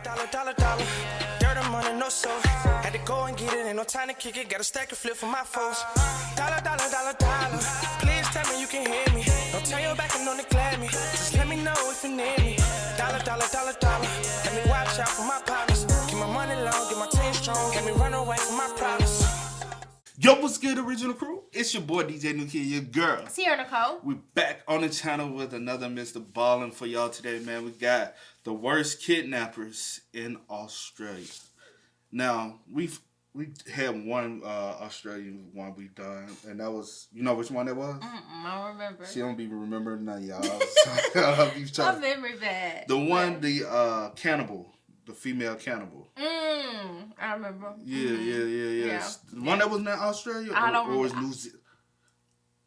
dollar. Dirt and money, no soul. Had to go and get it, ain't no time to kick it. Got a stack of flip for my foes. Dollar. Please tell me you can hear me. Don't turn your back and don't neglect me. Just let me know if you need me. Dollar. Let me watch out for my partners. Keep my money long, get my team strong. Let me run away from my problems. Yo, what's good, original crew? It's your boy DJ New Kid, your girl. Sierra Nicole. We're back on the channel with another Mr. Ballen for y'all today, man. We got the worst kidnappers in Australia. Now, we had one Australian one we done, and that was, you know which one that was? I don't remember. She don't be remembering none, y'all. My memory bad. The one, the cannibal. The female cannibal. I remember. Yeah. The one that was in Australia or was New Zealand?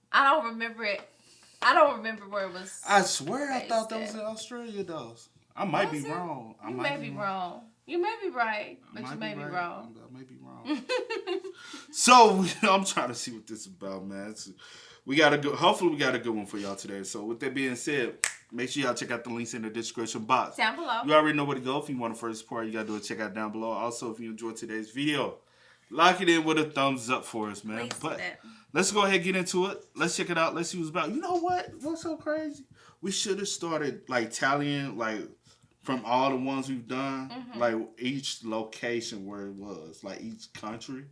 I don't remember it. I don't remember where it was. I swear I thought that was in Australia, though. I might be wrong. You may be wrong. You may be right, but you may be wrong. I may be wrong. So, I'm trying to see what this is about, man. Hopefully we got a good one for y'all today. So, with that being said, make sure y'all check out the links in the description box. Down below. You already know where to go. If you want to first support, you got to do it. Check out down below. Also, if you enjoyed today's video, lock it in with a thumbs up for us, man. But let's go ahead and get into it. Let's check it out. Let's see what's about. You know what? What's so crazy? We should have started, tallying, from all the ones we've done, each location where it was, each country.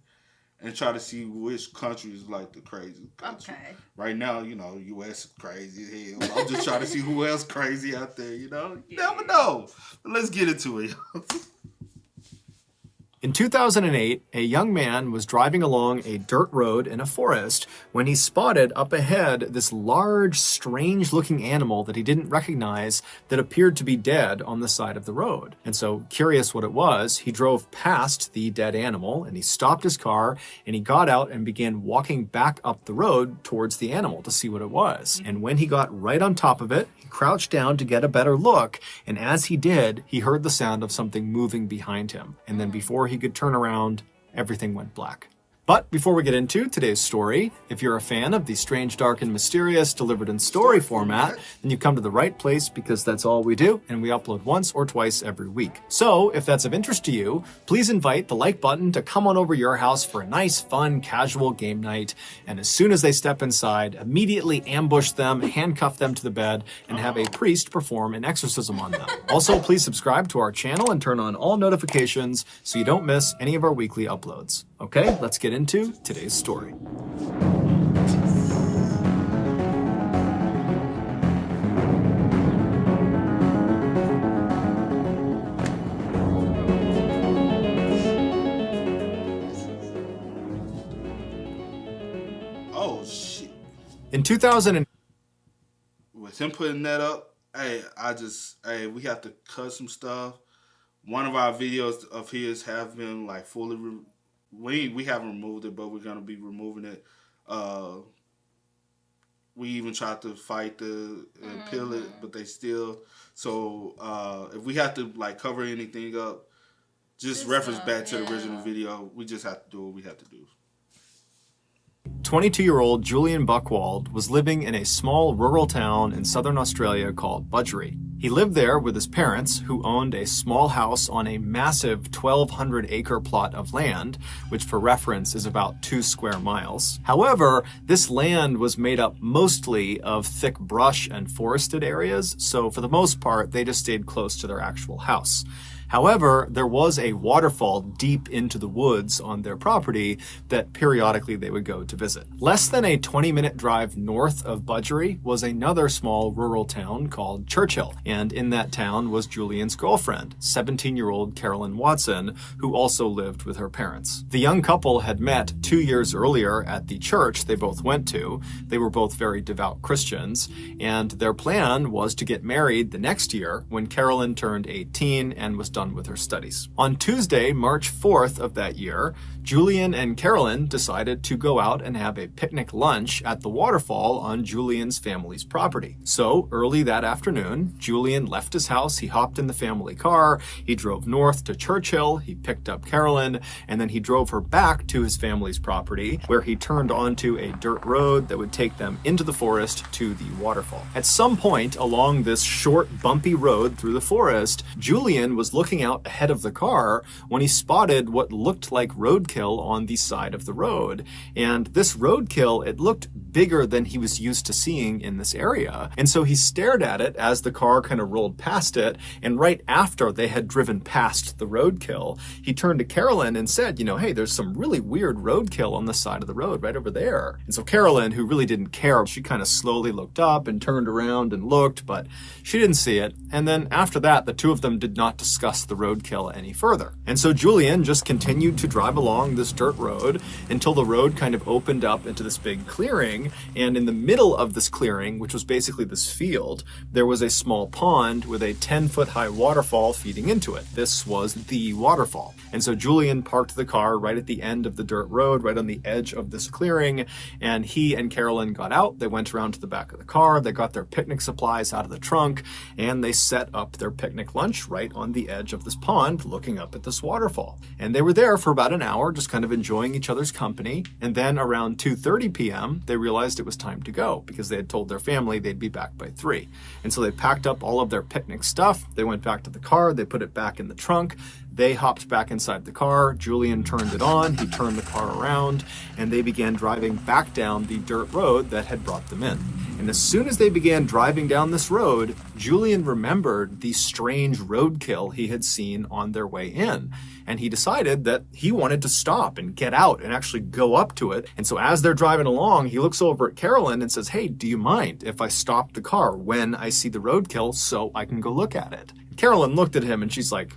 And try to see which country is the crazy country. Okay. Right now, U.S. is crazy as hell. I'm just trying to see who else crazy out there, Yeah. Never know. But let's get into it. In 2008, a young man was driving along a dirt road in a forest when he spotted up ahead this large, strange-looking animal that he didn't recognize that appeared to be dead on the side of the road. And so, curious what it was, he drove past the dead animal and he stopped his car and he got out and began walking back up the road towards the animal to see what it was. And when he got right on top of it, he crouched down to get a better look, and as he did, he heard the sound of something moving behind him. And then before he could turn around, everything went black. But before we get into today's story, if you're a fan of the strange, dark, and mysterious delivered in story format, then you've come to the right place because that's all we do, and we upload once or twice every week. So if that's of interest to you, please invite the like button to come on over your house for a nice, fun, casual game night, and as soon as they step inside, immediately ambush them, handcuff them to the bed, and have a priest perform an exorcism on them. Also, please subscribe to our channel and turn on all notifications so you don't miss any of our weekly uploads. Okay, let's get into today's story. Oh, shit. In 2000, with him putting that up, we have to cut some stuff. One of our videos of his have been fully we haven't removed it, but we're gonna be removing it. We even tried to fight and peel it, but they still. So if we have to cover anything up, just reference back to the original video. We just have to do what we have to do. 22-year-old Julian Buchwald was living in a small rural town in southern Australia called Budgeree. He lived there with his parents, who owned a small house on a massive 1,200-acre plot of land, which for reference is about 2 square miles. However, this land was made up mostly of thick brush and forested areas, so for the most part, they just stayed close to their actual house. However, there was a waterfall deep into the woods on their property that periodically they would go to visit. Less than a 20-minute drive north of Budgeree was another small rural town called Churchill, and in that town was Julian's girlfriend, 17-year-old Carolyn Watson, who also lived with her parents. The young couple had met 2 years earlier at the church they both went to. They were both very devout Christians, and their plan was to get married the next year when Carolyn turned 18 and was done with her studies. On Tuesday, March 4th of that year, Julian and Carolyn decided to go out and have a picnic lunch at the waterfall on Julian's family's property. So early that afternoon, Julian left his house, he hopped in the family car, he drove north to Churchill, he picked up Carolyn, and then he drove her back to his family's property, where he turned onto a dirt road that would take them into the forest to the waterfall. At some point along this short, bumpy road through the forest, Julian was looking looking out ahead of the car when he spotted what looked like roadkill on the side of the road. And this roadkill, it looked bigger than he was used to seeing in this area. And so he stared at it as the car kind of rolled past it. And right after they had driven past the roadkill, he turned to Carolyn and said, hey, there's some really weird roadkill on the side of the road right over there. And so Carolyn, who really didn't care, she kind of slowly looked up and turned around and looked, but she didn't see it. And then after that, the two of them did not discuss the roadkill any further. And so Julian just continued to drive along this dirt road until the road kind of opened up into this big clearing. And in the middle of this clearing, which was basically this field, there was a small pond with a 10-foot high waterfall feeding into it. This was the waterfall. And so Julian parked the car right at the end of the dirt road, right on the edge of this clearing. And he and Carolyn got out. They went around to the back of the car. They got their picnic supplies out of the trunk, and they set up their picnic lunch right on the edge of this pond, looking up at this waterfall. And they were there for about an hour, just kind of enjoying each other's company. And then around 2:30 p.m., they realized it was time to go because they had told their family they'd be back by 3. And so they packed up all of their picnic stuff. They went back to the car. They put it back in the trunk. They hopped back inside the car. Julian turned it on. He turned the car around, and they began driving back down the dirt road that had brought them in. And as soon as they began driving down this road, Julian remembered the strange roadkill he had seen on their way in. And he decided that he wanted to stop and get out and actually go up to it. And so as they're driving along, he looks over at Carolyn and says, "Hey, do you mind if I stop the car when I see the roadkill so I can go look at it?" Carolyn looked at him and she's like,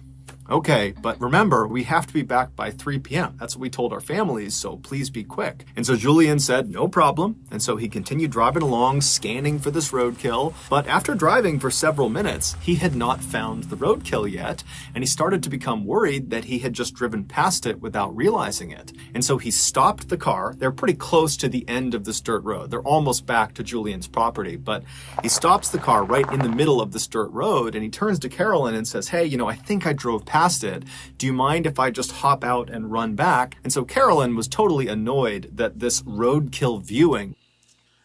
"Okay, but remember, we have to be back by 3 p.m. That's what we told our families, so please be quick." And so Julian said, "No problem." And so he continued driving along, scanning for this roadkill. But after driving for several minutes, he had not found the roadkill yet. And he started to become worried that he had just driven past it without realizing it. And so he stopped the car. They're pretty close to the end of this dirt road. They're almost back to Julian's property. But he stops the car right in the middle of this dirt road. And he turns to Carolyn and says, "Hey, I think I drove past it. Do you mind if I just hop out and run back?" And so Carolyn was totally annoyed that this roadkill viewing.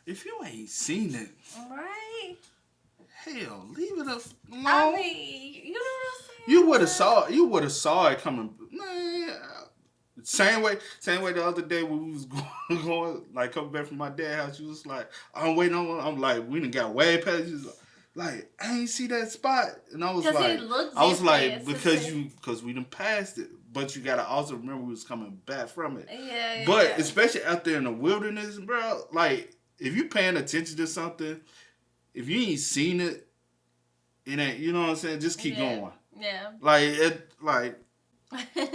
If you ain't seen it, Right? hell, leave it up alone. I mean, you know what I'm saying? You would have saw it coming. Man, same way the other day when we was going like coming back from my dad's house, you was like, I'm waiting on. I'm like, we done got way past. You like, I ain't see that spot, and I was like, because we done passed it, but you gotta also remember we was coming back from it. Yeah. But especially out there in the wilderness, bro, like if you paying attention to something, if you ain't seen it, it ain't. You know what I'm saying? Just keep going. Yeah.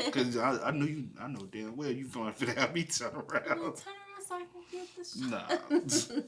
Because I know damn well you going to have me turn around. Turn around so I can get this shot. Nah.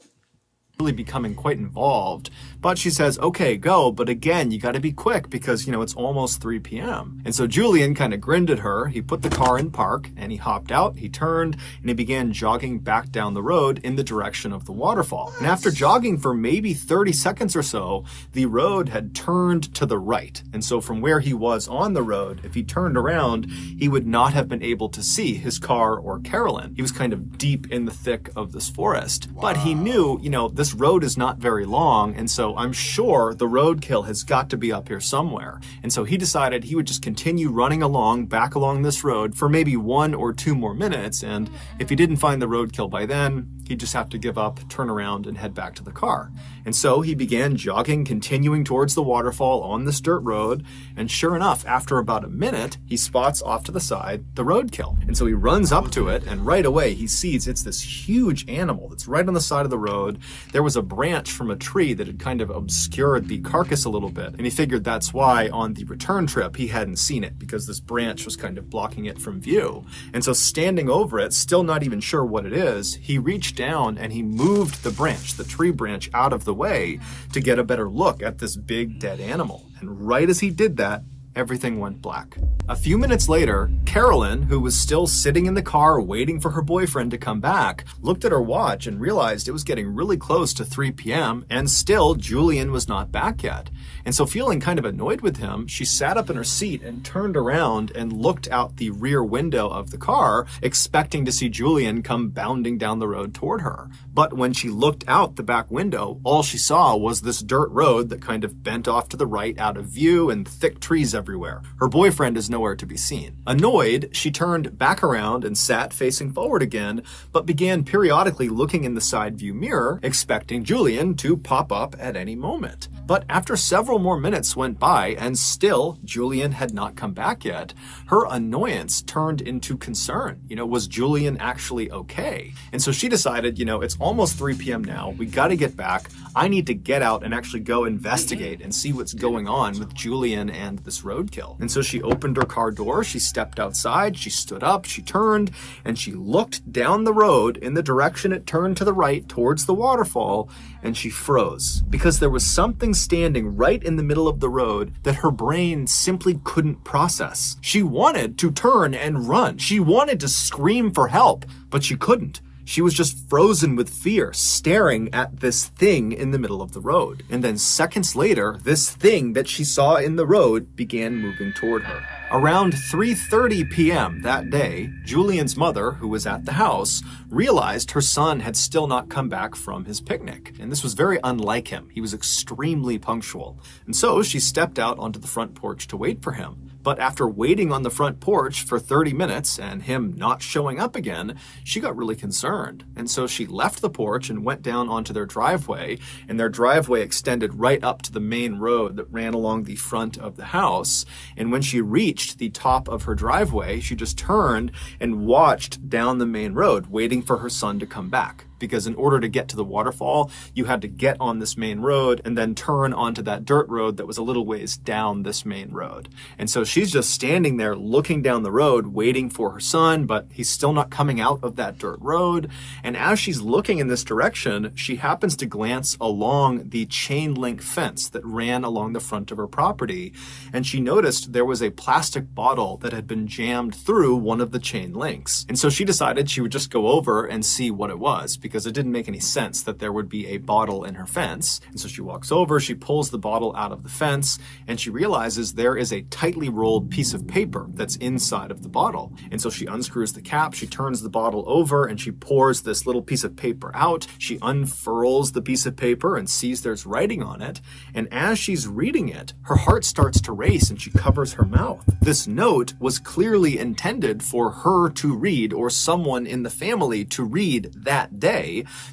Really becoming quite involved. But she says, "Okay, go. But again, you got to be quick because, it's almost 3 p.m. And so Julian kind of grinned at her. He put the car in park and he hopped out, he turned, and he began jogging back down the road in the direction of the waterfall. And after jogging for maybe 30 seconds or so, the road had turned to the right. And so from where he was on the road, if he turned around, he would not have been able to see his car or Carolyn. He was kind of deep in the thick of this forest. Wow. But he knew, this road is not very long, and so I'm sure the roadkill has got to be up here somewhere. And so he decided he would just continue running back along this road for maybe 1 or 2 more minutes, and if he didn't find the roadkill by then, he'd just have to give up, turn around, and head back to the car. And so he began jogging, continuing towards the waterfall on this dirt road, and sure enough, after about a minute, he spots off to the side the roadkill. And so he runs up to it, and right away he sees it's this huge animal that's right on the side of the road. There was a branch from a tree that had kind of obscured the carcass a little bit, and he figured that's why on the return trip he hadn't seen it, because this branch was kind of blocking it from view. And so standing over it, still not even sure what it is, he reached down and he moved the tree branch out of the way to get a better look at this big dead animal. And right as he did that, everything went black. A few minutes later, Carolyn, who was still sitting in the car waiting for her boyfriend to come back, looked at her watch and realized it was getting really close to 3 p.m. and still Julian was not back yet. And so feeling kind of annoyed with him, she sat up in her seat and turned around and looked out the rear window of the car, expecting to see Julian come bounding down the road toward her. But when she looked out the back window, all she saw was this dirt road that kind of bent off to the right out of view and thick trees everywhere. everywhere. Her boyfriend is nowhere to be seen. Annoyed, she turned back around and sat facing forward again, but began periodically looking in the side view mirror, expecting Julian to pop up at any moment. But after several more minutes went by and still Julian had not come back yet, her annoyance turned into concern. Was Julian actually okay? And so she decided, it's almost 3 p.m. now. We got to get back. I need to get out and actually go investigate and see what's going on with Julian and this roadkill. And so she opened her car door, she stepped outside, she stood up, she turned, and she looked down the road in the direction it turned to the right towards the waterfall, and she froze because there was something standing right in the middle of the road that her brain simply couldn't process. She wanted to turn and run. She wanted to scream for help, but she couldn't. She was just frozen with fear, staring at this thing in the middle of the road. And then seconds later, this thing that she saw in the road began moving toward her. Around 3:30 p.m. that day, Julian's mother, who was at the house, realized her son had still not come back from his picnic. And this was very unlike him. He was extremely punctual. And so she stepped out onto the front porch to wait for him. But after waiting on the front porch for 30 minutes and him not showing up again, she got really concerned. And so she left the porch and went down onto their driveway, and their driveway extended right up to the main road that ran along the front of the house. And when she reached the top of her driveway, she just turned and watched down the main road, waiting for her son to come back. Because in order to get to the waterfall, you had to get on this main road and then turn onto that dirt road that was a little ways down this main road. And so she's just standing there looking down the road, waiting for her son, but he's still not coming out of that dirt road. And as she's looking in this direction, she happens to glance along the chain link fence that ran along the front of her property. And she noticed there was a plastic bottle that had been jammed through one of the chain links. And so she decided she would just go over and see what it was, because it didn't make any sense that there would be a bottle in her fence. And so she walks over, she pulls the bottle out of the fence, and she realizes there is a tightly rolled piece of paper that's inside of the bottle. And so she unscrews the cap, she turns the bottle over, and she pours this little piece of paper out. She unfurls the piece of paper and sees there's writing on it. And as she's reading it, her heart starts to race and she covers her mouth. This note was clearly intended for her to read, or someone in the family to read that day,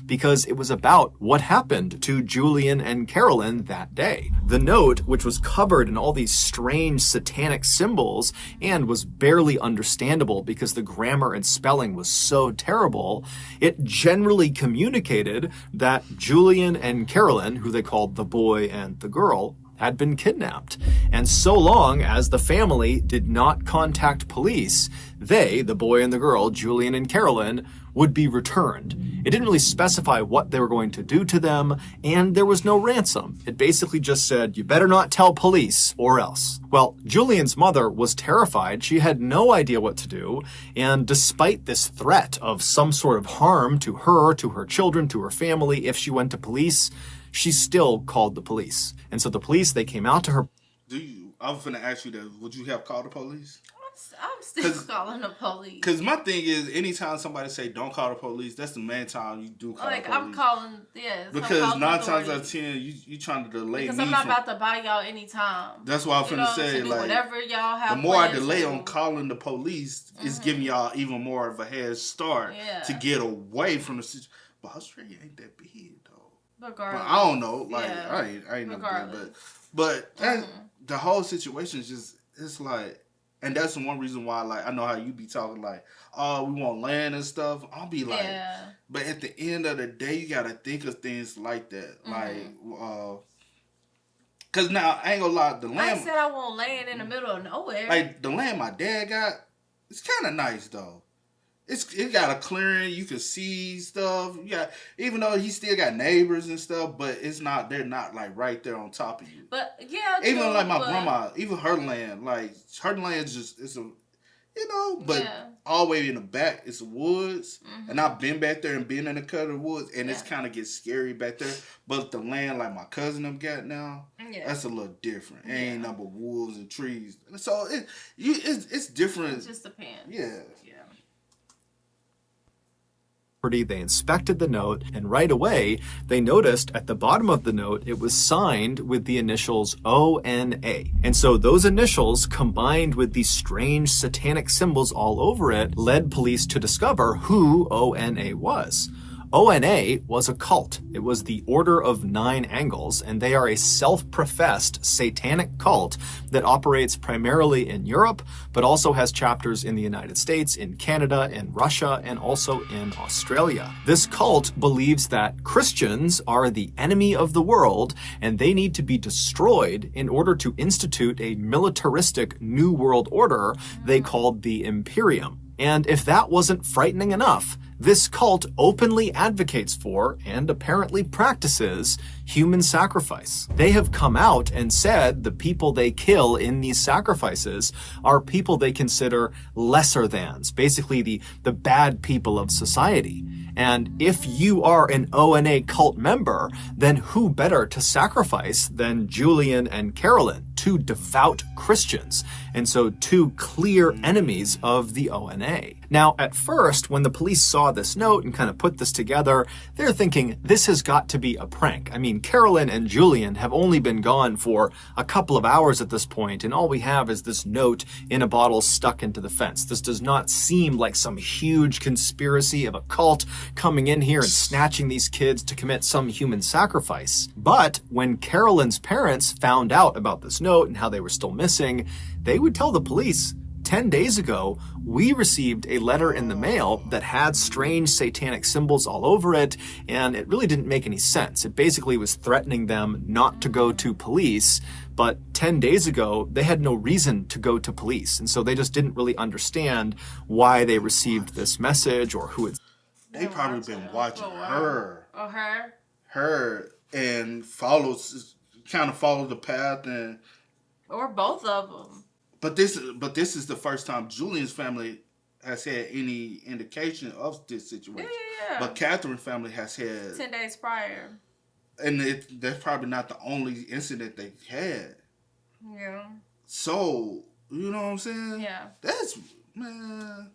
because it was about what happened to Julian and Carolyn that day. The note, which was covered in all these strange satanic symbols and was barely understandable because the grammar and spelling was so terrible, it generally communicated that Julian and Carolyn, who they called the boy and the girl, had been kidnapped. And so long as the family did not contact police, they, the boy and the girl, Julian and Carolyn, would be returned. It didn't really specify what they were going to do to them, and there was no ransom. It basically just said, you better not tell police or else. Well, Julian's mother was terrified. She had no idea what to do, and despite this threat of some sort of harm to her, to her children, to her family if she went to police, she still called the police. And so the police, they came out to her. I was going to ask you that. Would you have called the police? I'm still calling the police. Because my thing is, anytime somebody say don't call the police, that's the main time you do call the police. I'm calling, yes. Because 9 times out of 10, you trying to delay because me. I'm not about to buy y'all any time. That's what I'm finna say. Like, whatever y'all have. The more I delay on calling the police, it's giving y'all even more of a head start to get away from the situation. But Australia ain't that big, though. Regardless. But I don't know. Like, I ain't never been. But the whole situation is just, it's like, and that's the one reason why, like, I know how you be talking, like, oh, we want land and stuff. I'll be like, but at the end of the day, you got to think of things like that. Like, because now, I ain't gonna lie, the land. I said I want land in the middle of nowhere. Like, the land my dad got, it's kind of nice, though. It got a clearing, you can see stuff. You got, even though he still got neighbors and stuff, but they're not like right there on top of you. But even like my grandma, even her land, like her land just but all the way in the back it's the woods, and I've been back there and been in the cut of the woods, and it's kind of gets scary back there. But the land like my cousin them got now, that's a little different. It ain't nothing but wolves and trees, so it's different. It just depends. Yeah. They inspected the note, and right away, they noticed at the bottom of the note, it was signed with the initials ONA. And so those initials, combined with these strange satanic symbols all over it, led police to discover who ONA was. ONA was a cult. It was the Order of Nine Angles, and they are a self-professed satanic cult that operates primarily in Europe, but also has chapters in the United States, in Canada, in Russia, and also in Australia. This cult believes that Christians are the enemy of the world, and they need to be destroyed in order to institute a militaristic New World Order they called the Imperium. And if that wasn't frightening enough, this cult openly advocates for, and apparently practices, human sacrifice. They have come out and said the people they kill in these sacrifices are people they consider lesser thans, basically the bad people of society. And if you are an ONA cult member, then who better to sacrifice than Julian and Carolyn, two devout Christians, and so two clear enemies of the ONA. Now, at first, when the police saw this note and kind of put this together, they're thinking, this has got to be a prank. I mean, Carolyn and Julian have only been gone for a couple of hours at this point, and all we have is this note in a bottle stuck into the fence. This does not seem like some huge conspiracy of a cult coming in here and snatching these kids to commit some human sacrifice. But when Carolyn's parents found out about this note and how they were still missing, they would tell the police, 10 days ago, we received a letter in the mail that had strange satanic symbols all over it, and it really didn't make any sense. It basically was threatening them not to go to police, but 10 days ago, they had no reason to go to police, and so they just didn't really understand why they received this message or who it. They probably been watching her. Oh, her? Her, and kind of follow the path, and or both of them. But this is the first time Julian's family has had any indication of this situation. Yeah. But Catherine's family has had 10 days prior. And that's probably not the only incident they had. Yeah. So, you know what I'm saying? Yeah. That's, man.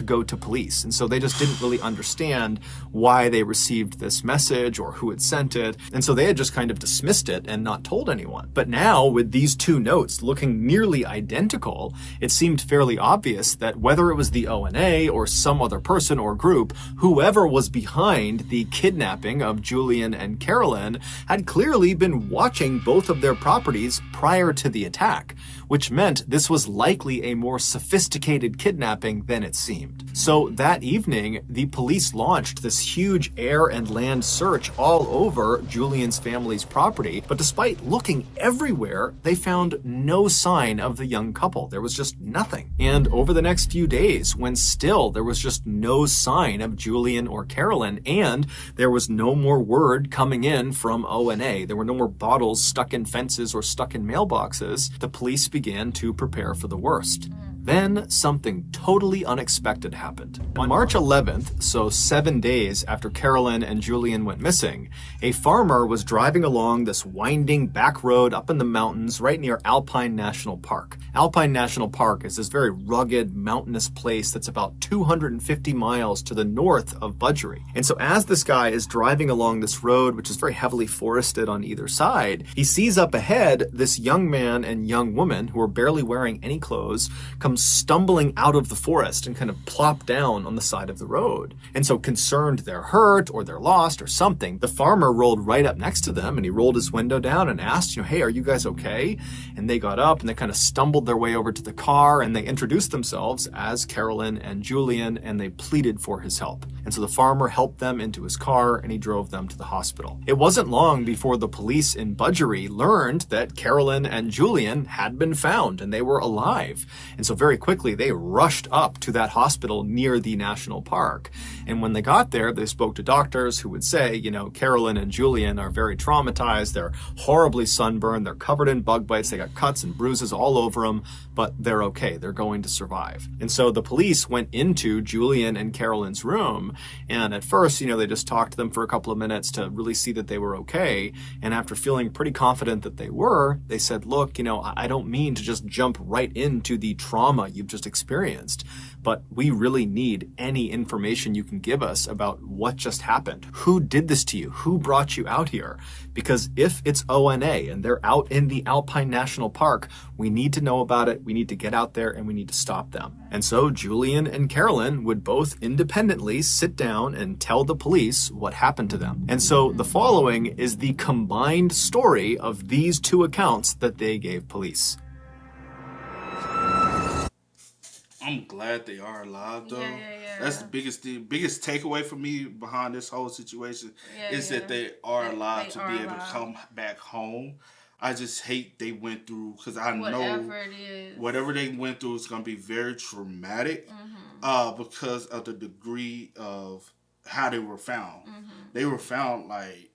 Go to police. And so they just didn't really understand why they received this message or who had sent it. And so they had just kind of dismissed it and not told anyone. But now, with these two notes looking nearly identical, it seemed fairly obvious that whether it was the ONA or some other person or group, whoever was behind the kidnapping of Julian and Carolyn had clearly been watching both of their properties prior to the attack, which meant this was likely a more sophisticated kidnapping than it seemed. So that evening, the police launched this huge air and land search all over Julian's family's property, but despite looking everywhere, they found no sign of the young couple. There was just nothing. And over the next few days, when still there was just no sign of Julian or Carolyn, and there was no more word coming in from ONA, there were no more bottles stuck in fences or stuck in mailboxes, the police began to prepare for the worst. Then something totally unexpected happened. On March 11th, so 7 days after Carolyn and Julian went missing, a farmer was driving along this winding back road up in the mountains right near Alpine National Park. Alpine National Park is this very rugged, mountainous place that's about 250 miles to the north of Budgery. And so as this guy is driving along this road, which is very heavily forested on either side, he sees up ahead this young man and young woman who are barely wearing any clothes come stumbling out of the forest and kind of plop down on the side of the road. And so concerned they're hurt or they're lost or something, the farmer rolled right up next to them and he rolled his window down and asked, hey, are you guys okay? And they got up and they kind of stumbled their way over to the car and they introduced themselves as Carolyn and Julian and they pleaded for his help. And so the farmer helped them into his car and he drove them to the hospital. It wasn't long before the police in Budgery learned that Carolyn and Julian had been found and they were alive. And so very quickly, they rushed up to that hospital near the national park. And when they got there, they spoke to doctors who would say, Carolyn and Julian are very traumatized. They're horribly sunburned. They're covered in bug bites. They got cuts and bruises all over them, but they're okay. They're going to survive. And so the police went into Julian and Carolyn's room. And at first, they just talked to them for a couple of minutes to really see that they were okay. And after feeling pretty confident that they were, they said, look, I don't mean to just jump right into the trauma trauma you've just experienced, but we really need any information you can give us about what just happened. Who did this to you? Who brought you out here? Because if it's ONA and they're out in the Alpine National Park, we need to know about it, we need to get out there, and we need to stop them. And so Julian and Carolyn would both independently sit down and tell the police what happened to them. And so the following is the combined story of these two accounts that they gave police. I'm glad they are alive, though. Yeah. That's the biggest takeaway for me behind this whole situation is that they are alive to be able to come back home. I just hate they went through, because I know whatever they went through is going to be very traumatic because of the degree of how they were found. They were found like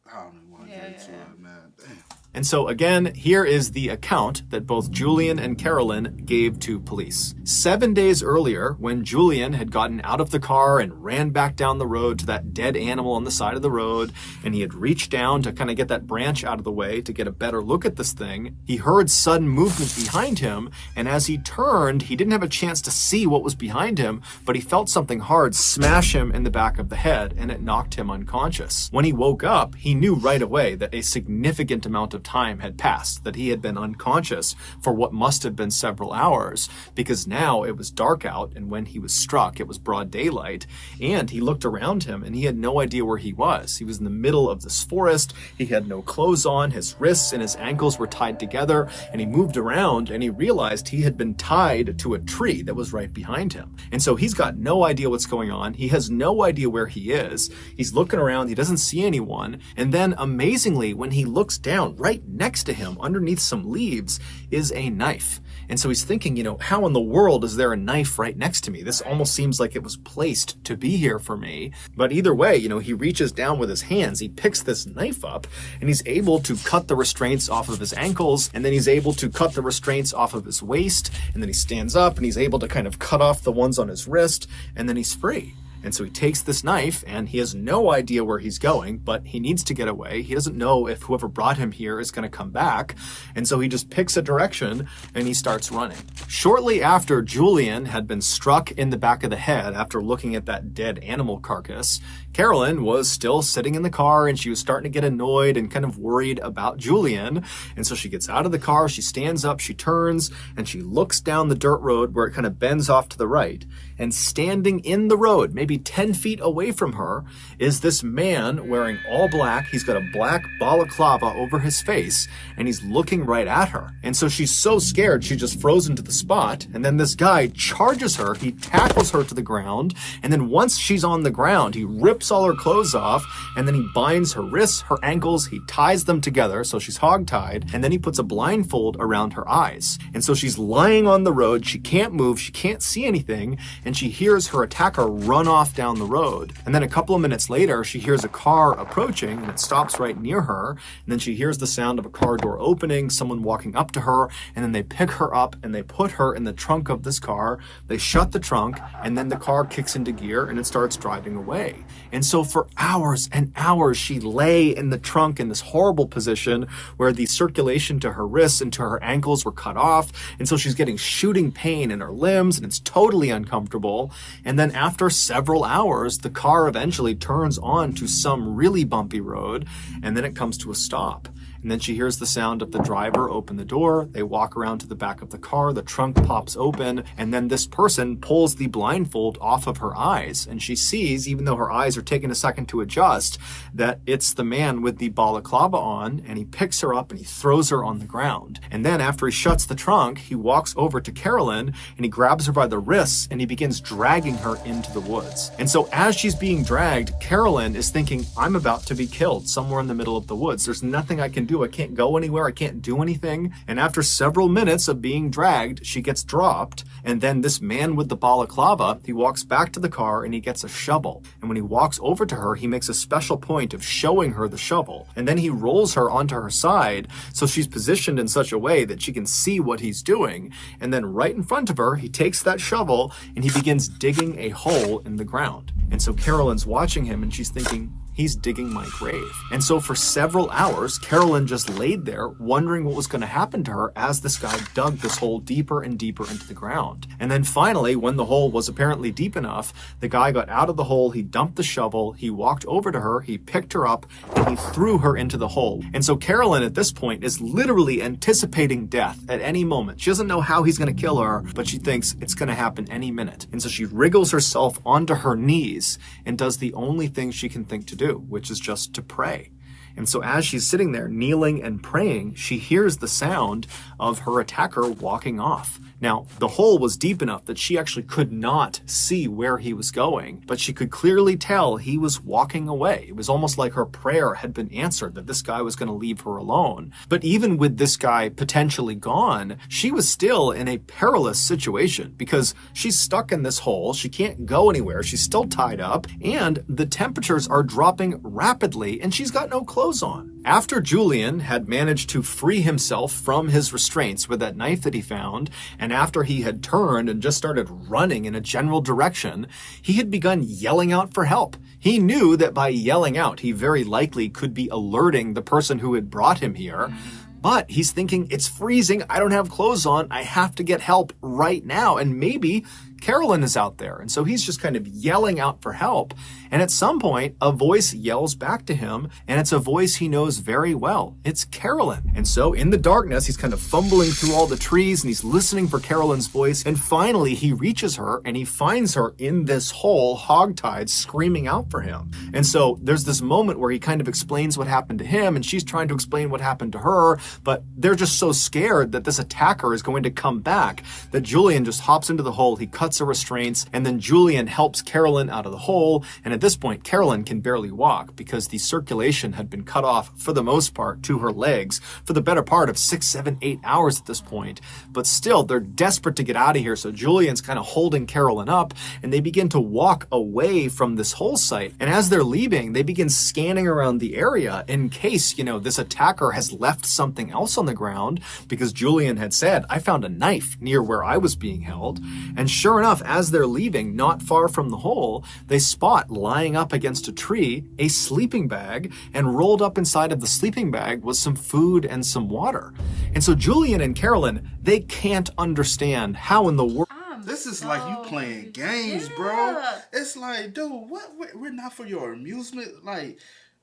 I don't even want to get into it, man. Damn. And so again, here is the account that both Julian and Carolyn gave to police. 7 days earlier, when Julian had gotten out of the car and ran back down the road to that dead animal on the side of the road, and he had reached down to kind of get that branch out of the way to get a better look at this thing, he heard sudden movement behind him, and as he turned, he didn't have a chance to see what was behind him, but he felt something hard smash him in the back of the head, and it knocked him unconscious. When he woke up, he knew right away that a significant amount of time had passed, that he had been unconscious for what must have been several hours, because now it was dark out, and when he was struck, it was broad daylight, and he looked around him and he had no idea where he was. He was in the middle of this forest, he had no clothes on, his wrists and his ankles were tied together, and he moved around and he realized he had been tied to a tree that was right behind him. And so he's got no idea what's going on, he has no idea where he is, he's looking around, he doesn't see anyone, and then amazingly, when he looks down, right next to him, underneath some leaves, is a knife. And so he's thinking, how in the world is there a knife right next to me? This almost seems like it was placed to be here for me. But either way, he reaches down with his hands, he picks this knife up, and he's able to cut the restraints off of his ankles, and then he's able to cut the restraints off of his waist, and then he stands up and he's able to kind of cut off the ones on his wrist, and then he's free. And so he takes this knife, and he has no idea where he's going, but he needs to get away. He doesn't know if whoever brought him here is going to come back. And so he just picks a direction, and he starts running. Shortly after Julian had been struck in the back of the head after looking at that dead animal carcass, Carolyn was still sitting in the car, and she was starting to get annoyed and kind of worried about Julian. And so she gets out of the car, she stands up, she turns, and she looks down the dirt road where it kind of bends off to the right. And standing in the road, maybe 10 feet away from her, is this man wearing all black. He's got a black balaclava over his face, and he's looking right at her. And so she's so scared, she just frozen to the spot. And then this guy charges her, he tackles her to the ground, and then once she's on the ground, he rips all her clothes off, and then he binds her wrists, her ankles, he ties them together so she's hogtied, and then he puts a blindfold around her eyes. And so she's lying on the road, she can't move, she can't see anything, and she hears her attacker run off down the road. And then a couple of minutes later, she hears a car approaching, and it stops right near her. And then she hears the sound of a car door opening, someone walking up to her, and then they pick her up and they put her in the trunk of this car. They shut the trunk, and then the car kicks into gear and it starts driving away. And so for hours and hours, she lay in the trunk in this horrible position where the circulation to her wrists and to her ankles were cut off. And so she's getting shooting pain in her limbs, and it's totally uncomfortable. And then after several hours, the car eventually turns on to some really bumpy road, and then it comes to a stop. And then she hears the sound of the driver open the door. They walk around to the back of the car. The trunk pops open. And then this person pulls the blindfold off of her eyes. And she sees, even though her eyes are taking a second to adjust, that it's the man with the balaclava on. And he picks her up and he throws her on the ground. And then after he shuts the trunk, he walks over to Carolyn and he grabs her by the wrists and he begins dragging her into the woods. And so as she's being dragged, Carolyn is thinking, I'm about to be killed somewhere in the middle of the woods. There's nothing I can do. I can't go anywhere. I can't do anything. And after several minutes of being dragged, she gets dropped. And then this man with the balaclava, he walks back to the car and he gets a shovel. And when he walks over to her, he makes a special point of showing her the shovel. And then he rolls her onto her side so she's positioned in such a way that she can see what he's doing. And then right in front of her, he takes that shovel and he begins digging a hole in the ground. And so Carolyn's watching him and she's thinking, he's digging my grave. And so for several hours, Carolyn Carolyn just laid there wondering what was going to happen to her as this guy dug this hole deeper and deeper into the ground. And then finally, when the hole was apparently deep enough, the guy got out of the hole, he dumped the shovel, he walked over to her, he picked her up, and he threw her into the hole. And so Carolyn at this point is literally anticipating death at any moment. She doesn't know how he's going to kill her, but she thinks it's going to happen any minute. And so she wriggles herself onto her knees and does the only thing she can think to do, which is just to pray. And so as she's sitting there kneeling and praying, she hears the sound of her attacker walking off. Now, the hole was deep enough that she actually could not see where he was going, but she could clearly tell he was walking away. It was almost like her prayer had been answered, that this guy was going to leave her alone. But even with this guy potentially gone, she was still in a perilous situation because she's stuck in this hole. She can't go anywhere. She's still tied up, and the temperatures are dropping rapidly, and she's got no clothes on. After Julian had managed to free himself from his restraints with that knife that he found, and after he had turned and just started running in a general direction, he had begun yelling out for help. He knew that by yelling out, he very likely could be alerting the person who had brought him here. But he's thinking, it's freezing, I don't have clothes on, I have to get help right now. And maybe Carolyn is out there. And so he's just kind of yelling out for help. And at some point, a voice yells back to him, and it's a voice he knows very well. It's Carolyn. And so in the darkness, he's kind of fumbling through all the trees, and he's listening for Carolyn's voice. And finally, he reaches her, and he finds her in this hole, hogtied, screaming out for him. And so there's this moment where he kind of explains what happened to him, and she's trying to explain what happened to her, but they're just so scared that this attacker is going to come back that Julian just hops into the hole, he cuts her restraints, and then Julian helps Carolyn out of the hole. And at this point, Carolyn can barely walk because the circulation had been cut off for the most part to her legs for the better part of 6, 7, 8 hours at this point. But still, they're desperate to get out of here. So Julian's kind of holding Carolyn up, and they begin to walk away from this hole site. And as they're leaving, they begin scanning around the area in case, this attacker has left something else on the ground, because Julian had said, I found a knife near where I was being held. And sure enough, as they're leaving, not far from the hole, they spot lying up against a tree a sleeping bag, and rolled up inside of the sleeping bag was some food and some water. And so Julian and Carolyn, they can't understand how in the world. This is like you playing games, bro. It's like, dude, what? We're not for your amusement. Like,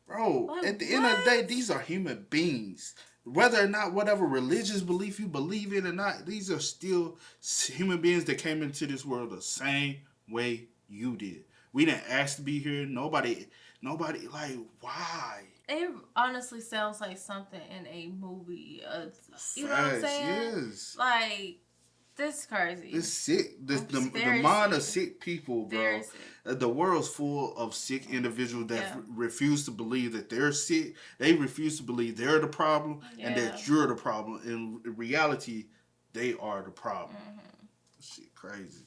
bro, at the end of the day, these are human beings. Whether or not whatever religious belief you believe in or not, these are still human beings that came into this world the same way you did. We didn't ask to be here. Nobody, like, why? It honestly sounds like something in a movie. You know what I'm saying? Yes. Like, this is crazy. It's sick. The mind of sick people, bro. The world's full of sick individuals that refuse to believe that they're sick. They refuse to believe they're the problem and that you're the problem. In reality, they are the problem. Shit, crazy.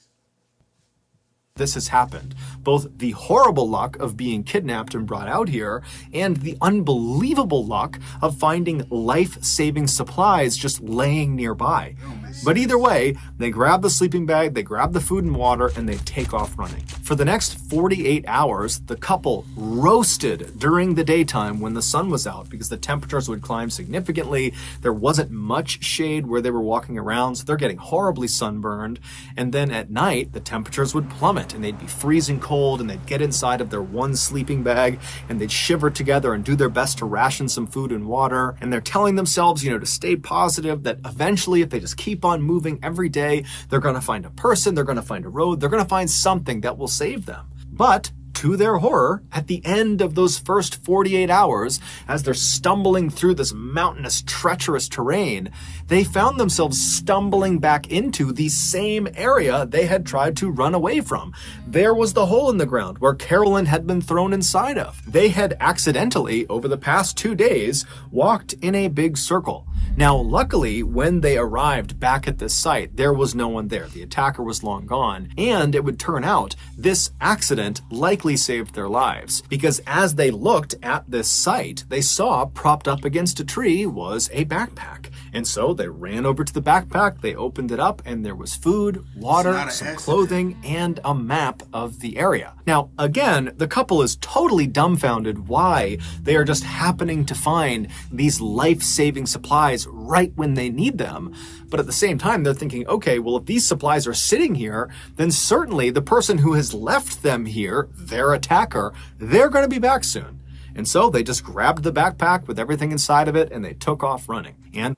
This has happened. Both the horrible luck of being kidnapped and brought out here, and the unbelievable luck of finding life-saving supplies just laying nearby. But either way, they grab the sleeping bag, they grab the food and water, and they take off running. For the next 48 hours, the couple roasted during the daytime when the sun was out because the temperatures would climb significantly. There wasn't much shade where they were walking around, so they're getting horribly sunburned. And then at night, the temperatures would plummet, and they'd be freezing cold, and they'd get inside of their one sleeping bag, and they'd shiver together and do their best to ration some food and water. And they're telling themselves, to stay positive, that eventually, if they just keep on moving every day, they're going to find a person, they're going to find a road, they're going to find something that will save them. But to their horror, at the end of those first 48 hours, as they're stumbling through this mountainous, treacherous terrain, they found themselves stumbling back into the same area they had tried to run away from. There was the hole in the ground where Carolyn had been thrown inside of. They had accidentally, over the past 2 days, walked in a big circle. Now, luckily, when they arrived back at this site, there was no one there. The attacker was long gone, and it would turn out this accident likely saved their lives, because as they looked at this site, they saw propped up against a tree was a backpack. And so they ran over to the backpack, they opened it up, and there was food, water, some clothing, and a map of the area. Now, again, the couple is totally dumbfounded why they are just happening to find these life-saving supplies right when they need them. But at the same time, they're thinking, okay, well, if these supplies are sitting here, then certainly the person who has left them here, their attacker, they're going to be back soon. And so they just grabbed the backpack with everything inside of it, and they took off running. And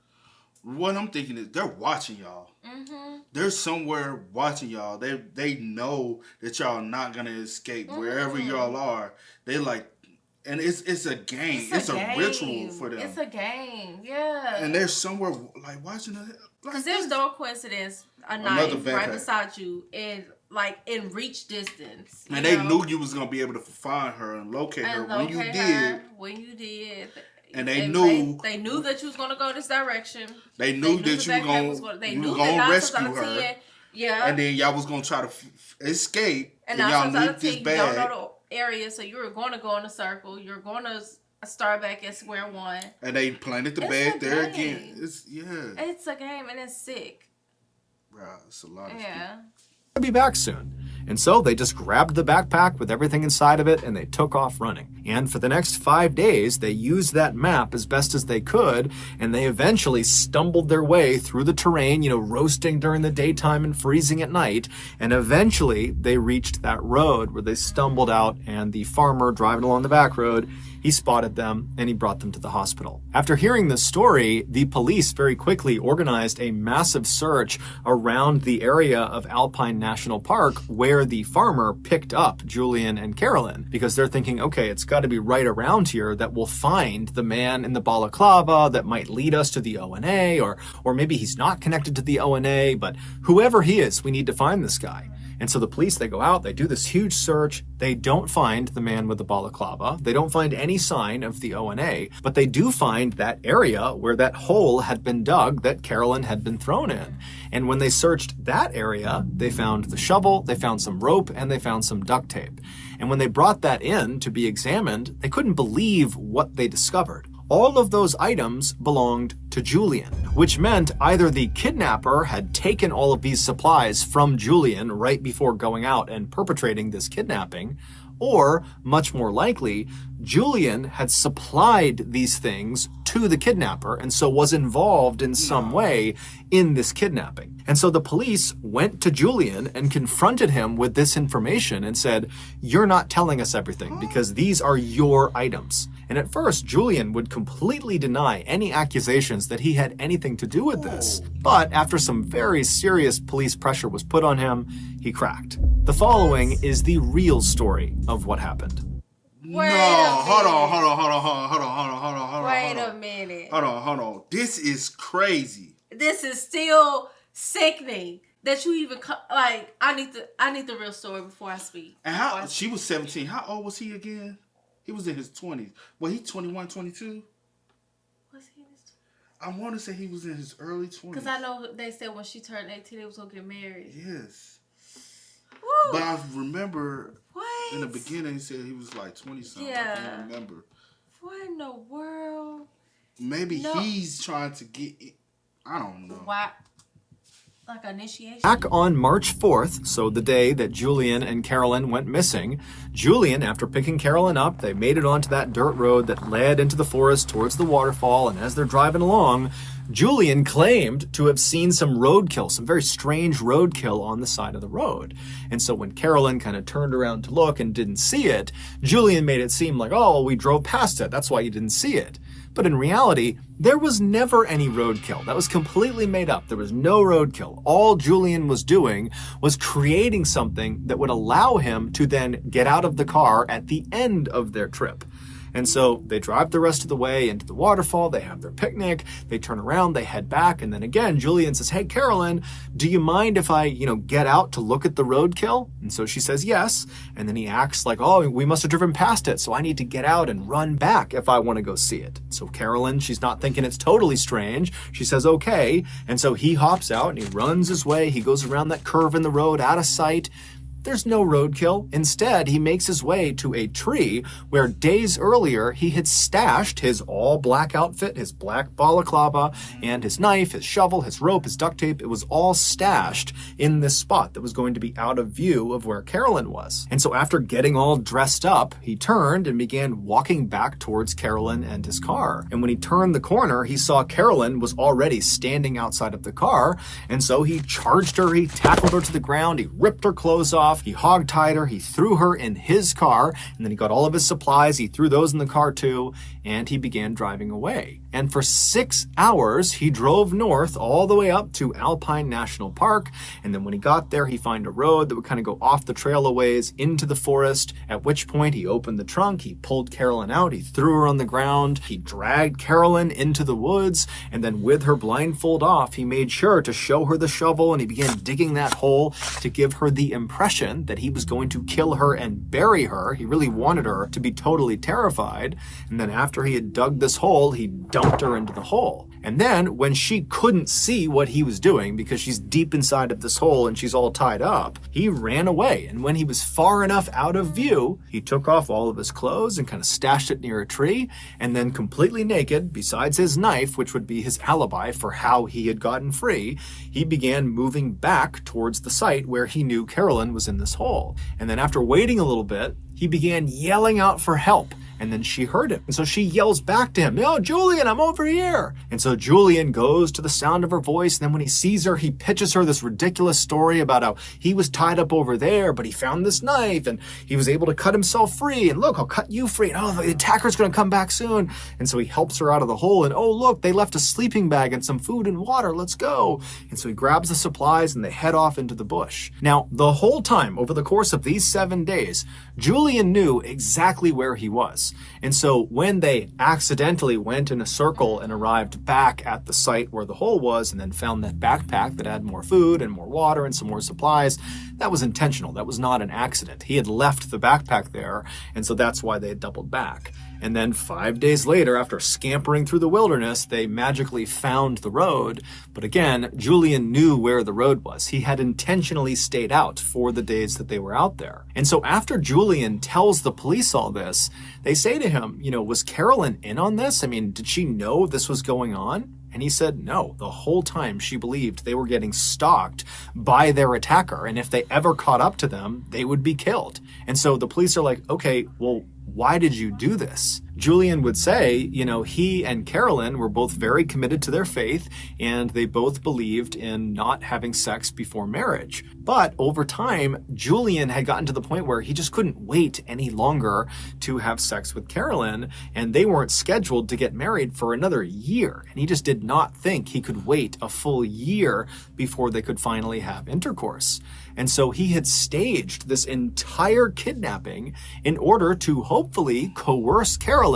what I'm thinking is they're watching y'all. They're somewhere watching y'all. They know that y'all not gonna escape wherever y'all are. They like, and it's a game. It's a ritual for them. It's a game, yeah. And they're somewhere like watching it. Because there's no coincidence a knife right beside you in reach distance. And they knew you was gonna be able to find her and locate her when you did. And they knew that you was gonna go this direction. They knew that you were gonna rescue her. Yeah. And then y'all was gonna try to escape. And y'all need this bag. You don't know the area, so you were gonna go in a circle. You're gonna start back at square one. And they planted the bag there again. It's a game, and it's sick. Bro, it's a lot of I'll be back soon. And so they just grabbed the backpack with everything inside of it and they took off running. And for the next 5 days, they used that map as best as they could, and they eventually stumbled their way through the terrain, roasting during the daytime and freezing at night. And eventually they reached that road where they stumbled out, and the farmer driving along the back road, he spotted them and he brought them to the hospital. After hearing this story, the police very quickly organized a massive search around the area of Alpine National Park where the farmer picked up Julian and Carolyn, because they're thinking, okay, it's got to be right around here that we'll find the man in the balaclava that might lead us to the ONA, or maybe he's not connected to the ONA, but whoever he is, we need to find this guy. And so the police, they go out, they do this huge search. They don't find the man with the balaclava. They don't find any sign of the ONA, but they do find that area where that hole had been dug that Carolyn had been thrown in. And when they searched that area, they found the shovel, they found some rope, and they found some duct tape. And when they brought that in to be examined, they couldn't believe what they discovered. All of those items belonged to Julian, which meant either the kidnapper had taken all of these supplies from Julian right before going out and perpetrating this kidnapping, or, much more likely, Julian had supplied these things to the kidnapper and so was involved in some way in this kidnapping. And so the police went to Julian and confronted him with this information and said, "You're not telling us everything because these are your items." And at first, Julian would completely deny any accusations that he had anything to do with this. But after some very serious police pressure was put on him, he cracked. The following is the real story of what happened. Hold on. Wait a minute. Hold on. This is crazy. This is still sickening that you even I need the real story before I speak. And she was 17. How old was he again? He was in his 20s. Well, he 21, 22? Was he in his 20s? I want to say he was in his early 20s. Because I know they said when she turned 18, they was going to get married. Yes. Woo. But I remember in the beginning, he said he was like 20-something. Yeah. I can't remember. What in the world? Maybe he's trying to get it. I don't know. Why? Like initiation? Back on March 4th, so the day that Julian and Carolyn went missing, Julian, after picking Carolyn up, they made it onto that dirt road that led into the forest towards the waterfall, and as they're driving along, Julian claimed to have seen some roadkill, some very strange roadkill on the side of the road. And so when Carolyn kind of turned around to look and didn't see it, Julian made it seem like, oh, we drove past it, that's why you didn't see it. But in reality, there was never any roadkill. That was completely made up. There was no roadkill. All Julian was doing was creating something that would allow him to then get out of the car at the end of their trip. And so they drive the rest of the way into the waterfall. They have their picnic. They turn around, they head back. And then again, Julian says, hey, Carolyn, do you mind if I, get out to look at the roadkill? And so she says yes. And then he acts like, oh, we must have driven past it, so I need to get out and run back if I want to go see it. So Carolyn, she's not thinking it's totally strange. She says, okay. And so he hops out and he runs his way. He goes around that curve in the road out of sight. There's no roadkill. Instead, he makes his way to a tree where days earlier he had stashed his all-black outfit, his black balaclava, and his knife, his shovel, his rope, his duct tape. It was all stashed in this spot that was going to be out of view of where Carolyn was. And so after getting all dressed up, he turned and began walking back towards Carolyn and his car. And when he turned the corner, he saw Carolyn was already standing outside of the car. And so he charged her, he tackled her to the ground, he ripped her clothes off, he hog-tied her, he threw her in his car, and then he got all of his supplies, he threw those in the car too, and he began driving away. And for 6 hours, he drove north all the way up to Alpine National Park, and then when he got there, he found a road that would kind of go off the trail a ways into the forest, at which point he opened the trunk, he pulled Carolyn out, he threw her on the ground, he dragged Carolyn into the woods, and then with her blindfold off, he made sure to show her the shovel, and he began digging that hole to give her the impression that he was going to kill her and bury her. He really wanted her to be totally terrified. And then after he had dug this hole, he dumped her into the hole. And then when she couldn't see what he was doing because she's deep inside of this hole and she's all tied up, he ran away. And when he was far enough out of view, he took off all of his clothes and kind of stashed it near a tree. And then completely naked, besides his knife, which would be his alibi for how he had gotten free, he began moving back towards the site where he knew Carolyn was in this hole. And then after waiting a little bit, he began yelling out for help. And then she heard him. And so she yells back to him, "No, Julian, I'm over here." And so Julian goes to the sound of her voice. And then when he sees her, he pitches her this ridiculous story about how he was tied up over there, but he found this knife and he was able to cut himself free. And look, I'll cut you free. And oh, the attacker's going to come back soon. And so he helps her out of the hole. And oh, look, they left a sleeping bag and some food and water. Let's go. And so he grabs the supplies and they head off into the bush. Now, the whole time over the course of these 7 days, Julian knew exactly where he was. And so when they accidentally went in a circle and arrived back at the site where the hole was and then found that backpack that had more food and more water and some more supplies, that was intentional. That was not an accident. He had left the backpack there, and so that's why they had doubled back. And then 5 days later, after scampering through the wilderness, they magically found the road. But again, Julian knew where the road was. He had intentionally stayed out for the days that they were out there. And so after Julian tells the police all this, they say to him, was Carolyn in on this? I mean, did she know this was going on? And he said no. The whole time she believed they were getting stalked by their attacker. And if they ever caught up to them, they would be killed. And so the police are like, okay, well, why did you do this? Julian would say, he and Carolyn were both very committed to their faith and they both believed in not having sex before marriage. But over time, Julian had gotten to the point where he just couldn't wait any longer to have sex with Carolyn, and they weren't scheduled to get married for another year. And he just did not think he could wait a full year before they could finally have intercourse. And so he had staged this entire kidnapping in order to hopefully coerce Carolyn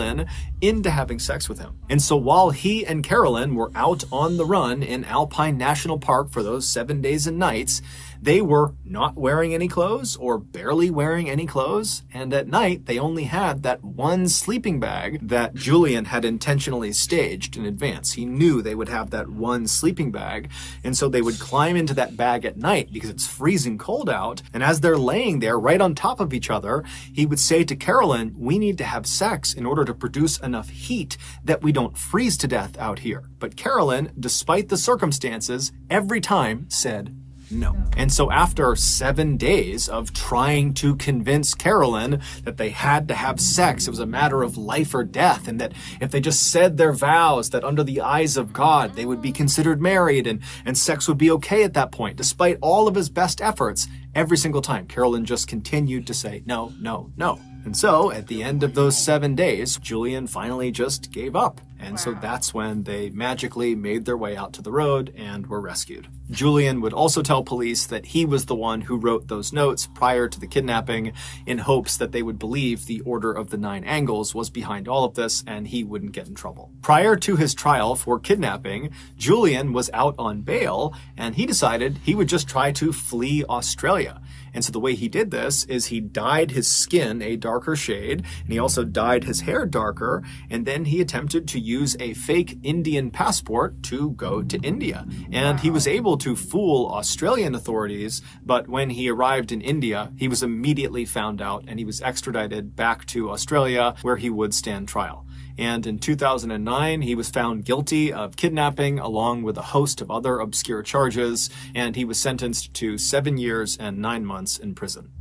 into having sex with him. And so while he and Carolyn were out on the run in Alpine National Park for those 7 days and nights, they were not wearing any clothes or barely wearing any clothes. And at night, they only had that one sleeping bag that Julian had intentionally staged in advance. He knew they would have that one sleeping bag. And so they would climb into that bag at night because it's freezing cold out. And as they're laying there right on top of each other, he would say to Carolyn, "We need to have sex in order to produce enough heat that we don't freeze to death out here." But Carolyn, despite the circumstances, every time said no. And so after 7 days of trying to convince Carolyn that they had to have sex, it was a matter of life or death, and that if they just said their vows, that under the eyes of God, they would be considered married and sex would be okay at that point, despite all of his best efforts, every single time, Carolyn just continued to say no, no, no. And so at the end of those 7 days, Julian finally just gave up. And so that's when they magically made their way out to the road and were rescued. Julian would also tell police that he was the one who wrote those notes prior to the kidnapping in hopes that they would believe the Order of the Nine Angles was behind all of this and he wouldn't get in trouble. Prior to his trial for kidnapping, Julian was out on bail and he decided he would just try to flee Australia. And so the way he did this is he dyed his skin a darker shade, and he also dyed his hair darker, and then he attempted to use a fake Indian passport to go to India. And he was able to fool Australian authorities, but when he arrived in India, he was immediately found out and he was extradited back to Australia where he would stand trial. And in 2009, he was found guilty of kidnapping along with a host of other obscure charges, and he was sentenced to 7 years and 9 months in prison.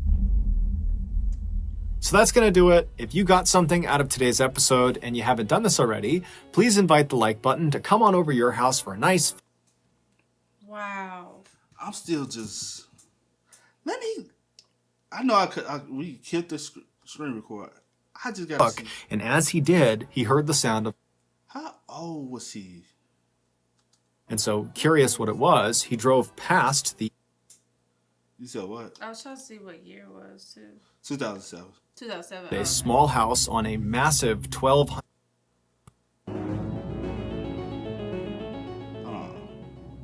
So that's going to do it. If you got something out of today's episode and you haven't done this already, please invite the like button to come on over your house for a nice... Wow. I'm still just... I know we hit the screen record. I just gotta see. And as he did, he heard the sound of... How old was he? And so, curious what it was, he drove past the... You said what? I was trying to see what year it was, too. 2007. 2007. A small house on a massive 1,200...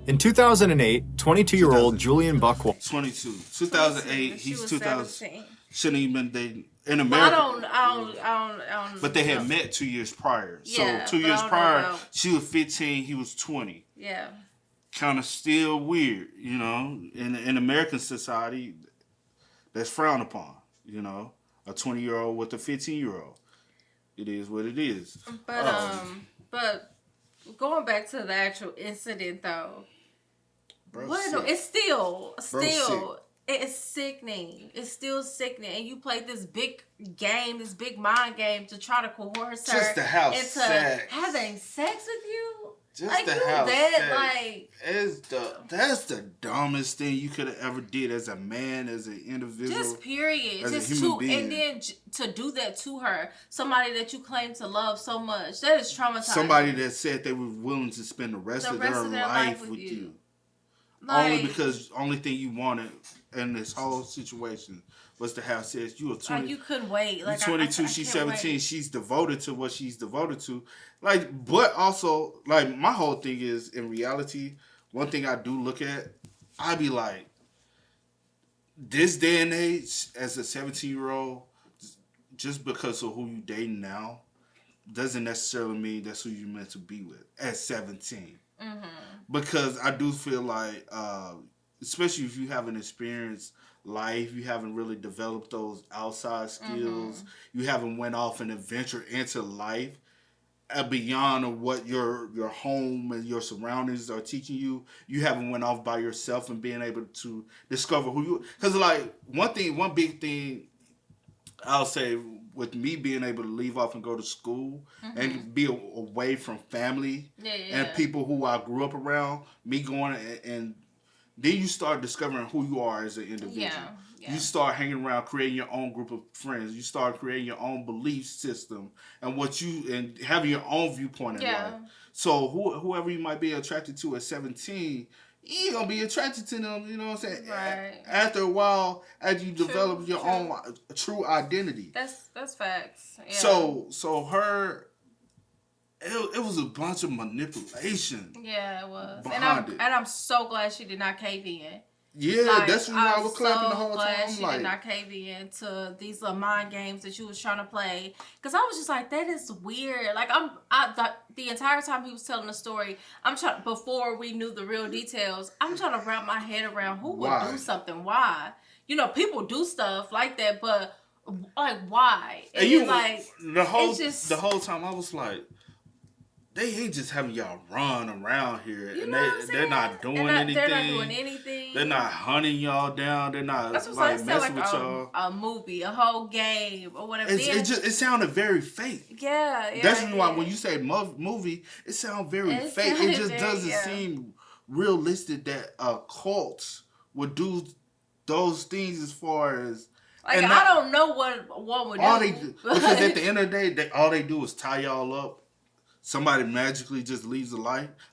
In 2008, 22-year-old Julian Buchwald... 22. 2008, he's 2000. Shouldn't even been dating. In Well, America. I don't But they had met 2 years prior. Yeah, So 2 but years I don't prior, know. she was 15, he was 20. Yeah. Kind of still weird, you know. In American society, that's frowned upon, you know. A 20-year-old with a 15-year-old. It is what it is. But going back to the actual incident, though, Bro, it's still sick. it's sickening. It's still sickening, and you played this big game, this big mind game to try to coerce her Just to have into sex. having sex with you. Just like to you have that, sex. That's the dumbest thing you could have ever did as a man, as an individual. Just period. As Just a human to being. and then to do that to her, somebody that you claim to love so much, that is traumatizing. Somebody that said they were willing to spend the rest of their life with you. Only because only thing you wanted in this whole situation was to have sex. You were 20. Like you couldn't wait. Like you're 22, I she's can't 17. wait. She's devoted to what she's devoted to. Like, but also, like, my whole thing is, in reality, one thing I do look at, I be like, this day and age, as a 17-year-old, just because of who you dating now, doesn't necessarily mean that's who you're meant to be with at 17. Mm-hmm. Because I do feel like, especially if you haven't experienced life, you haven't really developed those outside skills, you haven't went off and adventured into life beyond what your home and your surroundings are teaching you. You haven't went off by yourself and being able to discover who you. Because like one big thing I'll say with me being able to leave off and go to school and be away from family and people who I grew up around, me going and then you start discovering who you are as an individual. Yeah. You start hanging around, creating your own group of friends. You start creating your own belief system and having your own viewpoint in life. So whoever you might be attracted to at 17, you ain't gonna be attracted to them, you know what I'm saying? Right. After a while, as you develop your own true identity. That's facts. Yeah. So her, it was a bunch of manipulation. Yeah, it was. And I'm so glad she did not cave in. Yeah, like, that's why I was clapping the whole time. I'm so glad she did not cave in to these little mind games that she was trying to play. Because I was just like, that is weird. Like, the entire time he was telling the story, before we knew the real details, I'm trying to wrap my head around who would do something. Why? You know, people do stuff like that, but like, why? And you like the whole time I was like, they ain't just having y'all run around here, and they're not doing anything. They're not doing anything. They're not hunting y'all down. They're not like messing with y'all. A movie, a whole game, or whatever. It sounded very fake. Yeah. That's why when you say movie, it sounds very fake. It just doesn't seem realistic that cults would do those things as far as. Like, I don't know what one would do. Because at the end of the day, all they do is tie y'all up. Somebody magically just leaves a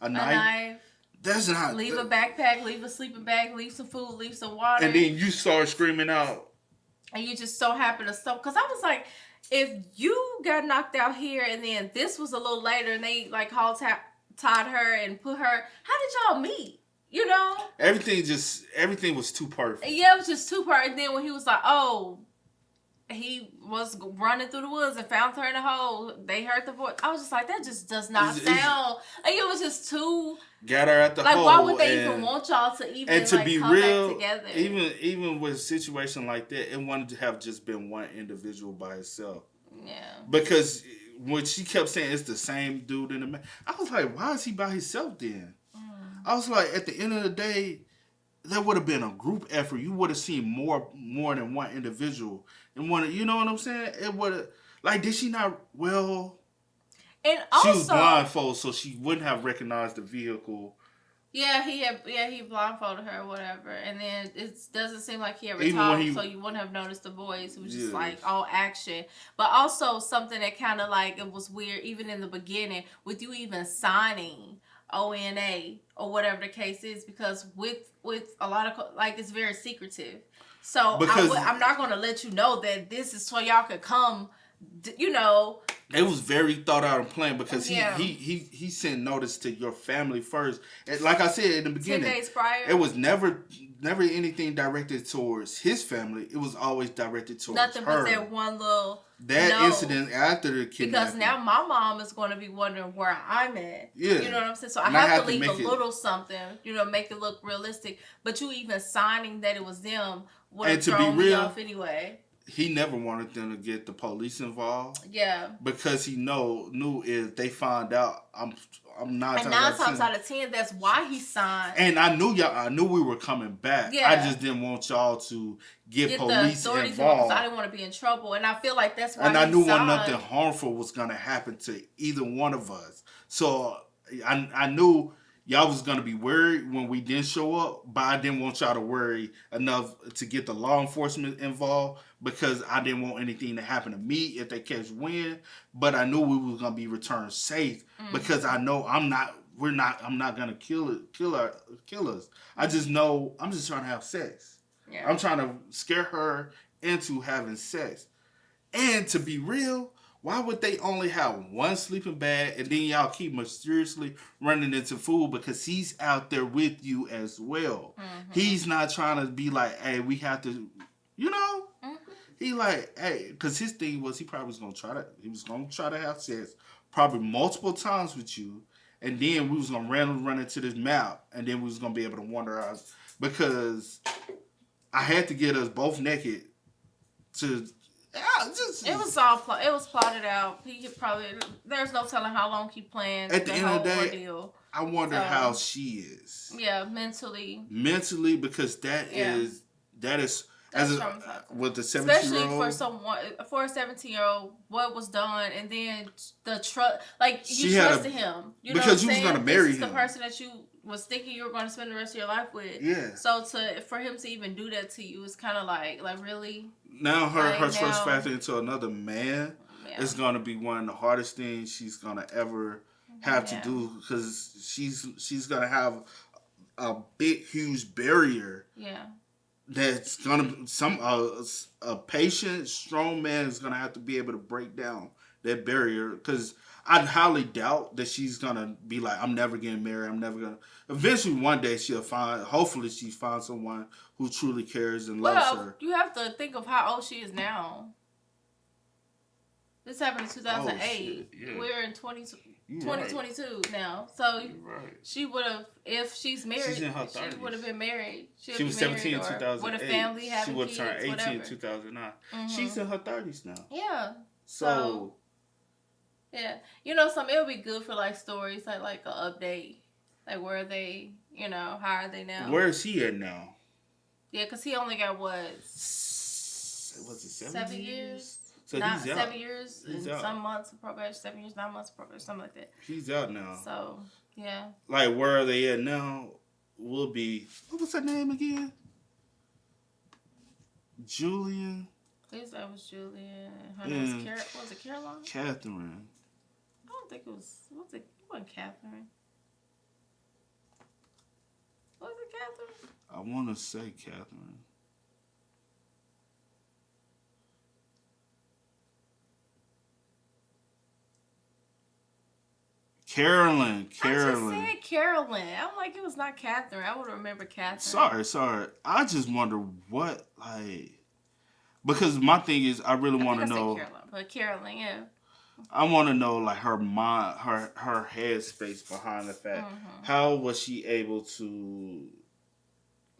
knife. That's not. Leave a backpack, leave a sleeping bag, leave some food, leave some water. And then you start screaming out. And you just so happen to stop. Because I was like, if you got knocked out here and then this was a little later and they like tied her and put her, how did y'all meet? You know? Everything was too perfect. Yeah, it was just too perfect. And then when he was like, oh, he was running through the woods and found her in a hole. They heard the voice. I was just like, that just does not sound. Like, it was just too. Got her at the like, hole. Why would they even want y'all to even and to like, be come real, back together? Even with a situation like that, it wanted to have just been one individual by itself. Yeah. Because when she kept saying it's the same dude in the man, I was like, why is he by himself then? I was like, at the end of the day, there would have been a group effort. You would have seen more than one individual. And one, you know what I'm saying? It would have, like, did she not, well, and also, she was blindfolded, so she wouldn't have recognized the vehicle. Yeah, he blindfolded her or whatever. And then it doesn't seem like he ever Even talked, so you wouldn't have noticed the voice. It was just like all action. But also something that kind of like, it was weird, even in the beginning, with you even signing ONA or whatever the case is, because with a lot of, like, it's very secretive. So I'm not going to let you know that this is so y'all could come, you know. It was very thought out and planned because he sent notice to your family first. And like I said in the beginning, 10 days prior, it was never anything directed towards his family. It was always directed towards nothing her. but that one little incident after the kidnapping. Because now my mom is going to be wondering where I'm at. Yeah. You know what I'm saying? So I have to leave a little something, you know, make it look realistic. But you even signing that it was them would have thrown me off anyway. He never wanted them to get the police involved. Yeah. Because he knew if they find out, I'm 9 times out of 10, that's why he signed. And I knew we were coming back. Yeah. I just didn't want y'all to get police the involved. I didn't want to be in trouble. And I feel like that's why and I knew nothing harmful was going to happen to either one of us. So I knew y'all was going to be worried when we didn't show up, but I didn't want y'all to worry enough to get the law enforcement involved because I didn't want anything to happen to me if they catch wind. But I knew we was going to be returned safe because I know I'm not going to kill us. I just know I'm just trying to have sex. Yeah. I'm trying to scare her into having sex. And to be real, why would they only have one sleeping bag and then y'all keep mysteriously running into food because he's out there with you as well? Mm-hmm. He's not trying to be like, hey, we have to, you know? Mm-hmm. He like, hey, because his thing was he was going to try to have sex probably multiple times with you. And then we was going to randomly run into this map and then we was going to be able to wander out because I had to get us both naked to... it was plotted out. He probably there's no telling how long he planned. At the end of the day, ordeal. I wonder how she is. Yeah, mentally. Mentally, because that is as with the 17-year-old. Especially for a 17-year-old, what was done, and then the trust, like you trusted him. You because know you was gonna marry him. The person that you was thinking you were going to spend the rest of your life with. Yeah. So for him to even do that to you is kind of like really. Now her trust factor into another man is going to be one of the hardest things she's going to ever have to do because she's going to have a big, huge barrier. Yeah. That's going to a patient, strong man is going to have to be able to break down that barrier because I highly doubt that she's going to be like, I'm never getting married. I'm never going to. Eventually, one day, hopefully she finds someone who truly cares and loves her. You have to think of how old she is now. This happened in 2008. Yeah. We're in 2022 now. So she would have, if she's married, she would have been married. She was 17 in 2008. With a family, having kids, she would have turned 18 in 2009. Mm-hmm. She's in her 30s now. Yeah. So yeah. You know, it would be good for like stories, like an update. Like, where are they, you know, how are they now? Where is he at now? Yeah, because he only got, what? Was it 7 years? So he's out. 7 years and some months of probation, 7 years, 9 months of probation, something like that. He's out now. So, yeah. Like, where are they at now will be, what was her name again? Julian? His name was Julian. Her name was Caroline? Catherine. I don't think it wasn't Catherine. Was it Catherine? I want to say Catherine. Carolyn. I just said Carolyn. I'm like, it was not Catherine. I would remember Catherine. Sorry. I just wonder what, like, because my thing is, I really want to know. Carolyn, yeah. I want to know, like, her mind, her headspace behind the fact. How was she able to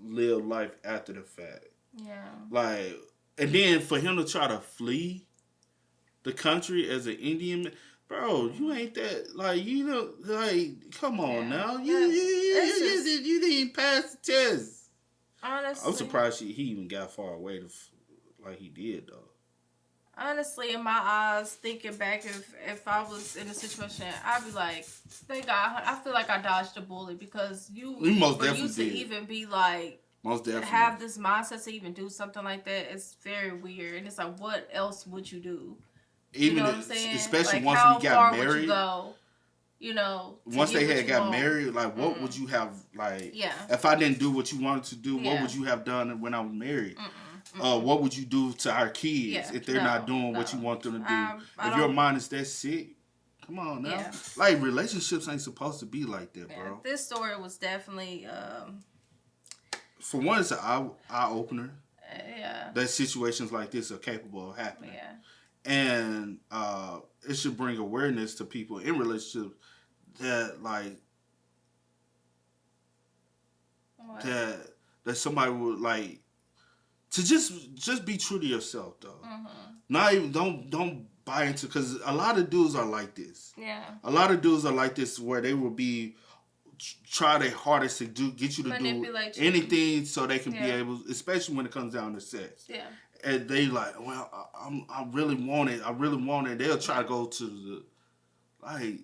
live life after the fact? Yeah. Like, and then for him to try to flee the country as an Indian, bro, you ain't that, like, you know, like, come on now. You didn't pass the test. Honestly. I'm surprised he even got far away like he did, though. Honestly, in my eyes, thinking back, if I was in a situation, I'd be like, thank God, I feel like I dodged a bullet because you most for definitely you to did. even be like, most definitely have this mindset to even do something like that, it's very weird. And it's like, what else would you do? Even you know what I'm saying? especially like, once how we got far married. Would you go? You know, once they had got married, like, what would you have, like, if I didn't do what you wanted to do, what would you have done when I was married? What would you do to our kids if they're not doing what you want them to do? If your mind is that sick, come on now. Yeah. Like, relationships ain't supposed to be like that, bro. This story was definitely... For one, it's an eye-opener. Yeah. That situations like this are capable of happening. Yeah. And it should bring awareness to people in relationships that, like, that somebody would, like, to just be true to yourself, though. Not even don't buy into, because a lot of dudes are like this. Yeah. A lot of dudes are like this, where they will be try their hardest to get you to do anything so they can be able, especially when it comes down to sex. Yeah. And they like, well, I really want it. They'll try to go to the, like,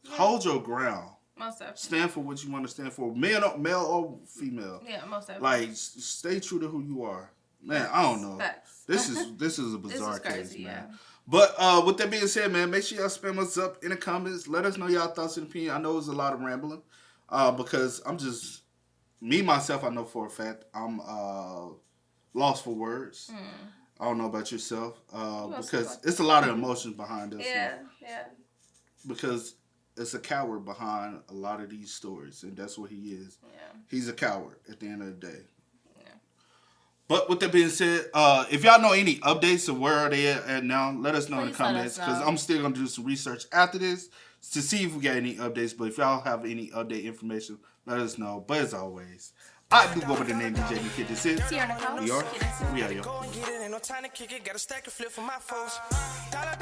hold your ground. Most definitely. Stand for what you want to stand for, male or female. Yeah, most definitely. Like, stay true to who you are. Man, I don't know. Facts. This is a bizarre crazy, case, man. Yeah. But with that being said, man, make sure y'all spam us up in the comments. Let us know y'all thoughts and opinions. I know it's a lot of rambling, because I'm just myself. I know for a fact I'm lost for words. I don't know about yourself, because it's a lot of emotions behind us. Yeah. Because it's a coward behind a lot of these stories, and that's what he is. Yeah. He's a coward at the end of the day. But with that being said, if y'all know any updates of where are they at now, let us know in the comments, because I'm still going to do some research after this to see if we got any updates. But if y'all have any update information, let us know. But as always, I do go by the name DJ Kid. This is we are, yo. Go and get it, ain't no time to kick it. Got a stack of flip for my folks. Dollar.